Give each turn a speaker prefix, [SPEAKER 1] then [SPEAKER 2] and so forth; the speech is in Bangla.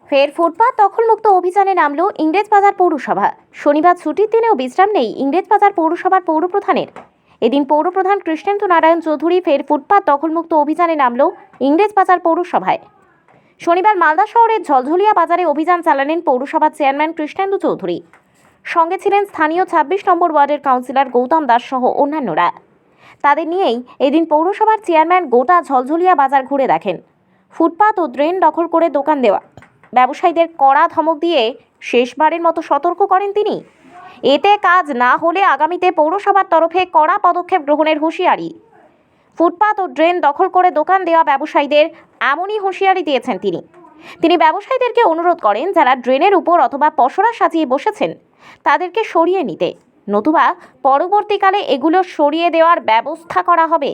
[SPEAKER 1] ফের ফুটপাত দখলমুক্ত অভিযানে নামল ইংরেজবাজার পৌরসভা। শনিবার ছুটির দিনেও বিশ্রাম নেই ইংরেজবাজার পৌরসভার পৌরপ্রধানের। এদিন পৌরপ্রধান কৃষ্ণেন্দু নারায়ণ চৌধুরী ফের ফুটপাত দখলমুক্ত অভিযানে নামল ইংরেজবাজার পৌরসভায়। শনিবার মালদা শহরের ঝলঝলিয়া বাজারে অভিযান চালালেন পৌরসভার চেয়ারম্যান কৃষ্ণেন্দু চৌধুরী। সঙ্গে ছিলেন স্থানীয় ২৬ নম্বর ওয়ার্ডের কাউন্সিলর গৌতম দাস সহ অন্যান্যরা। তাদের নিয়েই এদিন পৌরসভার চেয়ারম্যান গোটা ঝলঝলিয়া বাজার ঘুরে দেখেন। ফুটপাত ও ড্রেন দখল করে দোকান দেওয়া ব্যবসায়ীদের কড়া ধমক দিয়ে শেষবারের মতো সতর্ক করেন তিনি। এতে কাজ না হলে আগামীতে পৌরসভার তরফে কড়া পদক্ষেপ গ্রহণের হুঁশিয়ারি। ফুটপাত ও ড্রেন দখল করে দোকান দেওয়া ব্যবসায়ীদের এমনই হুঁশিয়ারি দিয়েছেন তিনি ব্যবসায়ীদেরকে অনুরোধ করেন যারা ড্রেনের উপর অথবা পসরা সাজিয়ে বসেছেন তাদেরকে সরিয়ে নিতে, নতুবা পরবর্তীকালে এগুলো সরিয়ে দেওয়ার ব্যবস্থা করা হবে।